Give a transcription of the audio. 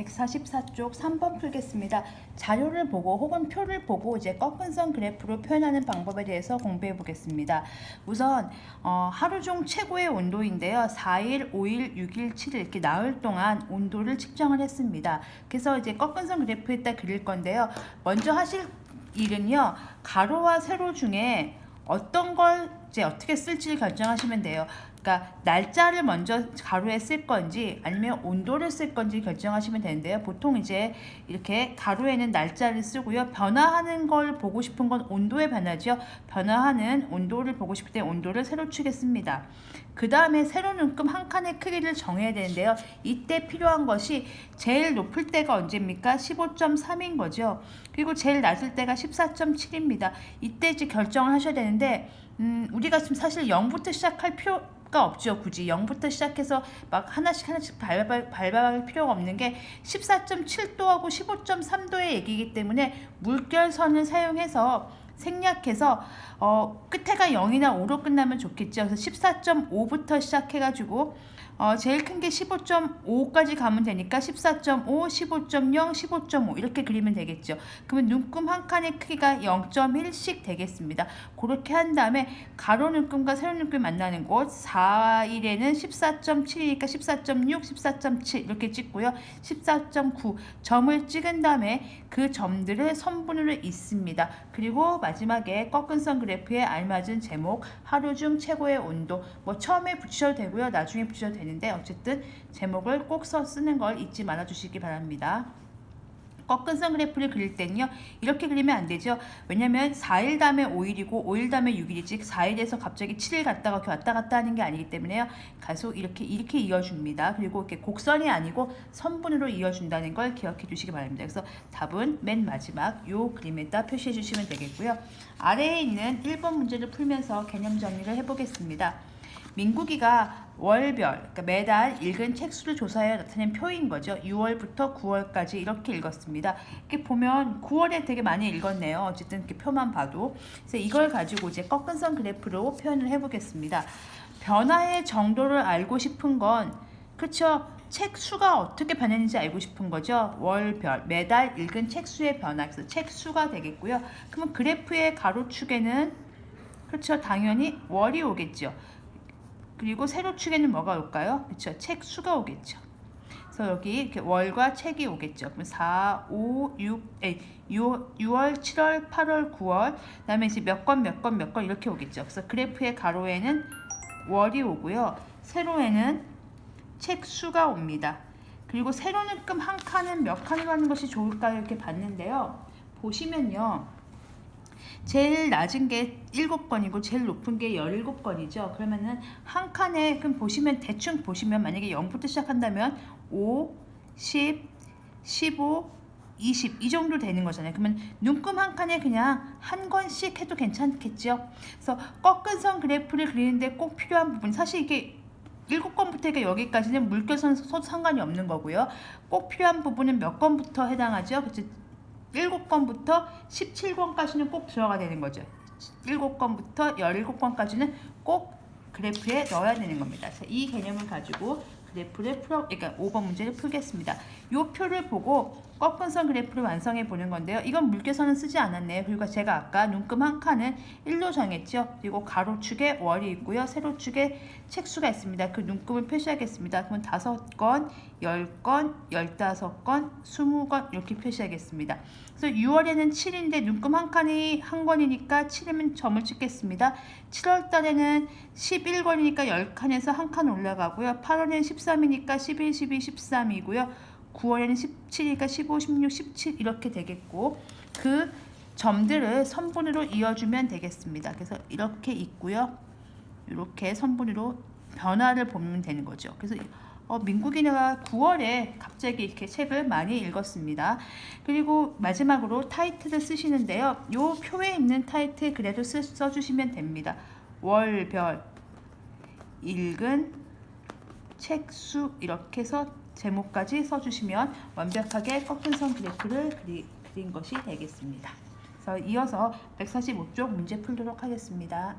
144쪽 3번 풀겠습니다. 자료를 보고 혹은 표를 보고 이제 꺾은 선 그래프로 표현하는 방법에 대해서 공부해 보겠습니다. 우선 하루 중 최고의 온도인데요. 4일, 5일, 6일, 7일 이렇게 나흘 동안 온도를 측정을 했습니다. 그래서 이제 꺾은 선 그래프에다 그릴 건데요. 먼저 하실 일은요. 가로와 세로 중에 어떤 걸 이제 어떻게 쓸지 결정하시면 돼요. 그러니까 날짜를 먼저 가로에 쓸 건지 아니면 온도를 쓸 건지 결정하시면 되는데요. 보통 이제 이렇게 가로에는 날짜를 쓰고요. 변화하는 걸 보고 싶은 건 온도의 변화죠. 변화하는 온도를 보고 싶을 때 온도를 세로축에 씁니다. 그 다음에 세로 눈금 한 칸의 크기를 정해야 되는데요. 이때 필요한 것이 제일 높을 때가 언제입니까? 15.3인 거죠. 그리고 제일 낮을 때가 14.7입니다. 이때 이제 결정을 하셔야 되는데 우리가 지금 사실 0부터 시작할 필요가 없죠. 굳이 0부터 시작해서 막 하나씩 밟아갈 필요가 없는 게 14.7도하고 15.3도의 얘기이기 때문에 물결선을 사용해서 생략해서 끝에가 0이나 5로 끝나면 좋겠죠. 그래서 14.5부터 시작해가지고 제일 큰 게 15.5까지 가면 되니까 14.5, 15.0, 15.5 이렇게 그리면 되겠죠. 그러면 눈금 한 칸의 크기가 0.1씩 되겠습니다. 그렇게 한 다음에 가로 눈금과 세로 눈금이 만나는 곳 4일에는 14.7이니까 14.6, 14.7 이렇게 찍고요. 14.9 점을 찍은 다음에 그 점들을 선분으로 잇습니다. 그리고 마지막에 꺾은 선 그래프에 알맞은 제목 하루 중 최고의 온도 뭐 처음에 붙이셔도 되고요. 나중에 붙이셔도 되는데 어쨌든 제목을 꼭 쓰는 걸 잊지 말아 주시기 바랍니다. 꺾은 선 그래프를 그릴 때는요. 이렇게 그리면 안 되죠. 왜냐면 4일 다음에 5일이고 5일 다음에 6일이지 4일에서 갑자기 7일 갔다가 이렇게 왔다 갔다 하는 게 아니기 때문에요. 계속 이렇게 이어줍니다. 그리고 이렇게 곡선이 아니고 선분으로 이어준다는 걸 기억해 주시기 바랍니다. 그래서 답은 맨 마지막 요 그림에다 표시해 주시면 되겠고요. 아래에 있는 1번 문제를 풀면서 개념 정리를 해보겠습니다. 민국이가 월별, 그러니까 매달 읽은 책 수를 조사하여 나타낸 표인 거죠. 6월부터 9월까지 이렇게 읽었습니다. 이렇게 보면 9월에 되게 많이 읽었네요. 어쨌든 이렇게 표만 봐도. 그래서 이걸 가지고 이제 꺾은 선 그래프로 표현을 해보겠습니다. 변화의 정도를 알고 싶은 건, 그렇죠? 책 수가 어떻게 변했는지 알고 싶은 거죠. 월별, 매달 읽은 책 수의 변화, 그래서 책 수가 되겠고요. 그러면 그래프의 가로축에는, 그렇죠? 당연히 월이 오겠죠. 그리고 세로축에는 뭐가 올까요? 그렇죠. 책 수가 오겠죠. 그래서 여기 이렇게 월과 책이 오겠죠. 그럼 4, 5, 6월, 7월, 8월, 9월 그다음에 이제 몇 건 이렇게 오겠죠. 그래서 그래프의 가로에는 월이 오고요. 세로에는 책 수가 옵니다. 그리고 세로 눈금 한 칸은 몇 칸으로 하는 것이 좋을까요? 이렇게 봤는데요. 보시면요. 제일 낮은 게 7건이고 제일 높은 게 17건이죠. 그러면은 한 칸에 그럼 보시면 대충 보시면 만약에 0부터 시작한다면 5, 10, 15, 20 이 정도 되는 거잖아요. 그러면 눈금 한 칸에 그냥 한 건씩 해도 괜찮겠죠. 그래서 꺾은 선 그래프를 그리는데 꼭 필요한 부분 사실 이게 7건부터 여기까지는 물결선 상관이 없는 거고요. 꼭 필요한 부분은 몇 건부터 해당하죠. 그렇죠? 7건부터 17건까지는 꼭 들어가야 되는 거죠. 7건부터 17건까지는 꼭 그래프에 넣어야 되는 겁니다. 그래서 이 개념을 가지고 그래프를 그러니까 5번 문제를 풀겠습니다. 이 표를 보고 꺾은 선 그래프를 완성해 보는 건데요. 이건 물개선은 쓰지 않았네요. 그리고 제가 아까 눈금 한 칸은 1로 정했죠. 그리고 가로축에 월이 있고요. 세로축에 책수가 있습니다. 그 눈금을 표시하겠습니다. 그러면 5건, 10건, 15건, 20건 이렇게 표시하겠습니다. 그래서 6월에는 7인데 눈금 한 칸이 한 건이니까 7이면 점을 찍겠습니다. 7월 달에는 11건이니까 10칸에서 한 칸 올라가고요. 8월에는 13이니까 11, 12, 13이고요. 9월에는 17이니까 15, 16, 17 이렇게 되겠고 그 점들을 선분으로 이어주면 되겠습니다. 그래서 이렇게 있고요. 이렇게 선분으로 변화를 보면 되는 거죠. 그래서 민국이가 9월에 갑자기 이렇게 책을 많이 읽었습니다. 그리고 마지막으로 타이틀을 쓰시는데요. 이 표에 있는 타이틀 그래도 써주시면 됩니다. 월별, 읽은 책 수 이렇게 해서 제목까지 써주시면 완벽하게 꺾은 선 그래프를 그린 것이 되겠습니다. 그래서 이어서 145쪽 문제 풀도록 하겠습니다.